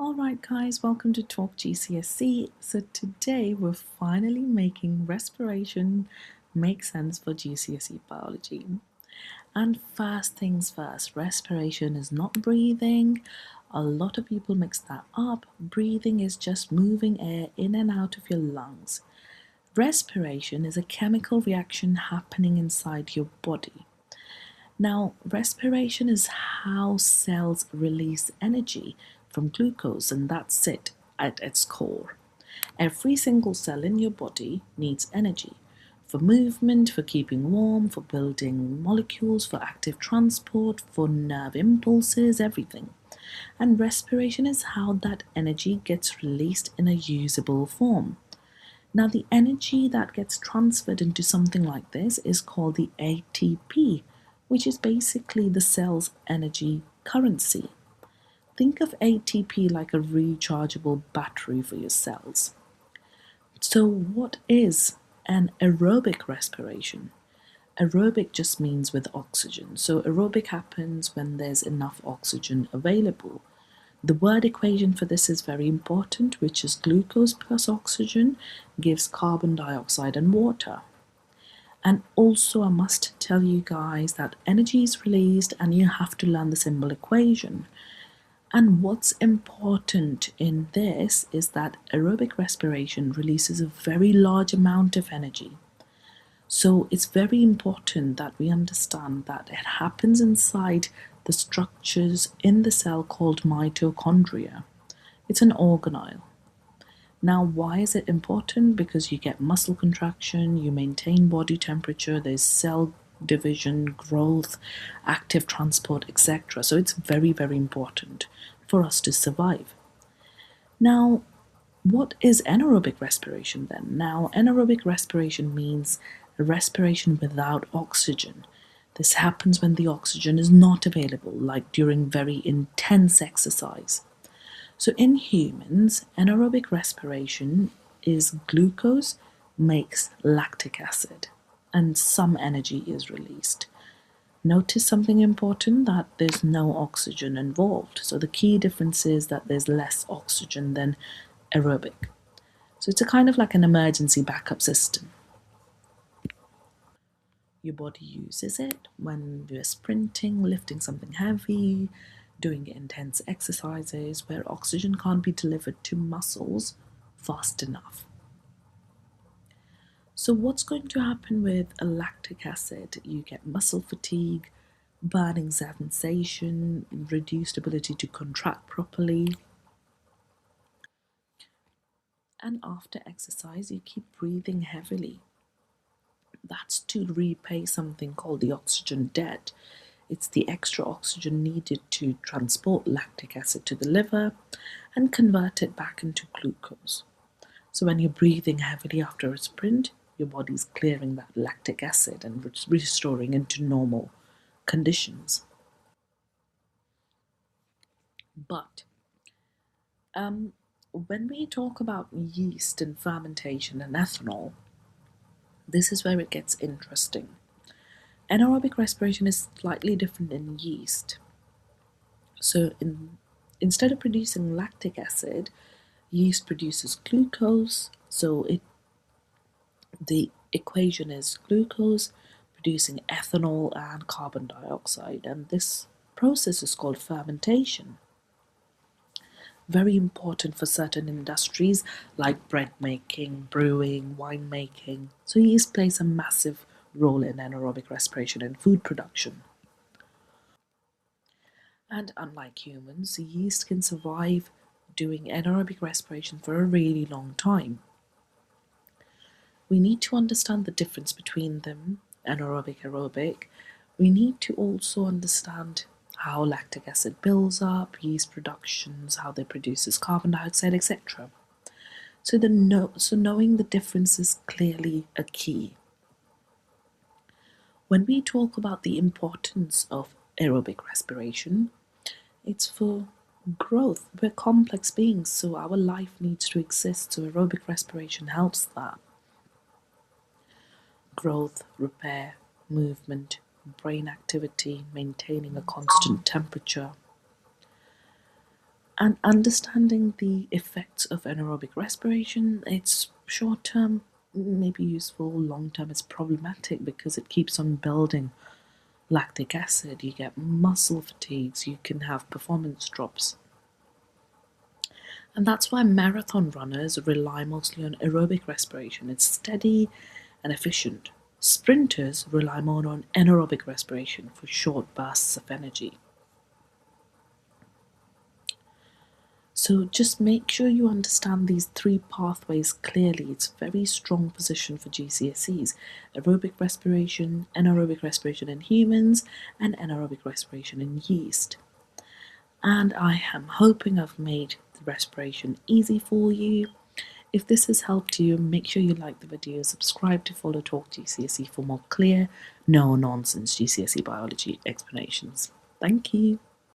Alright guys, welcome to Talk GCSE. So today we're finally making respiration make sense for GCSE Biology. And first things first, respiration is not breathing. A lot of people mix that up. Breathing is just moving air in and out of your lungs. Respiration is a chemical reaction happening inside your body. Now, respiration is how cells release energy from glucose, and that's it at its core. Every single cell in your body needs energy for movement, for keeping warm, for building molecules, for active transport, for nerve impulses, everything. And respiration is how that energy gets released in a usable form. Now, the energy that gets transferred into something like this is called the ATP, which is basically the cell's energy currency. Think of ATP like a rechargeable battery for your cells. So, what is an aerobic respiration? Aerobic just means with oxygen. So, aerobic happens when there's enough oxygen available. The word equation for this is very important, which is glucose plus oxygen gives carbon dioxide and water. And also, I must tell you guys that energy is released and you have to learn the symbol equation. And what's important in this is that aerobic respiration releases a very large amount of energy. So it's very important that we understand that it happens inside the structures in the cell called mitochondria. It's an organelle. Now, why is it important? Because you get muscle contraction, you maintain body temperature, there's cell division, growth, active transport, etc. So it's very, very important for us to survive. Now, what is anaerobic respiration then? Now, anaerobic respiration means respiration without oxygen. This happens when the oxygen is not available, like during very intense exercise. So in humans, anaerobic respiration is glucose makes lactic acid and some energy is released. Notice something important, that there's no oxygen involved. So the key difference is that there's less oxygen than aerobic. So it's a kind of like an emergency backup system. Your body uses it when you're sprinting, lifting something heavy, doing intense exercises where oxygen can't be delivered to muscles fast enough. So what's going to happen with a lactic acid? You get muscle fatigue, burning sensation, reduced ability to contract properly. And after exercise, you keep breathing heavily. That's to repay something called the oxygen debt. It's the extra oxygen needed to transport lactic acid to the liver and convert it back into glucose. So when you're breathing heavily after a sprint, your body's clearing that lactic acid and restoring into normal conditions. But when we talk about yeast and fermentation and ethanol, this is where it gets interesting. Anaerobic respiration is slightly different in yeast. So instead of producing lactic acid, yeast produces glucose. So the equation is glucose producing ethanol and carbon dioxide, and this process is called fermentation. Very important for certain industries like bread making, brewing, wine making. So yeast plays a massive role in anaerobic respiration and food production. And unlike humans, yeast can survive doing anaerobic respiration for a really long time. We need to understand the difference between them, anaerobic, aerobic. We need to also understand how lactic acid builds up, yeast productions, how they produces carbon dioxide, etc. So knowing the difference is clearly a key. When we talk about the importance of aerobic respiration, it's for growth. We're complex beings, so our life needs to exist, so aerobic respiration helps that. Growth, repair, movement, brain activity, maintaining a constant temperature. And understanding the effects of anaerobic respiration, it's short term may be useful, long term it's problematic because it keeps on building lactic acid. You get muscle fatigues, you can have performance drops. And that's why marathon runners rely mostly on aerobic respiration. It's steady and efficient. Sprinters rely more on anaerobic respiration for short bursts of energy. So just make sure you understand these three pathways clearly. It's a very strong position for GCSEs. Aerobic respiration, anaerobic respiration in humans, and anaerobic respiration in yeast. And I am hoping I've made the respiration easy for you. If this has helped you, make sure you like the video, subscribe to Follow Talk GCSE for more clear, no nonsense GCSE biology explanations. Thank you.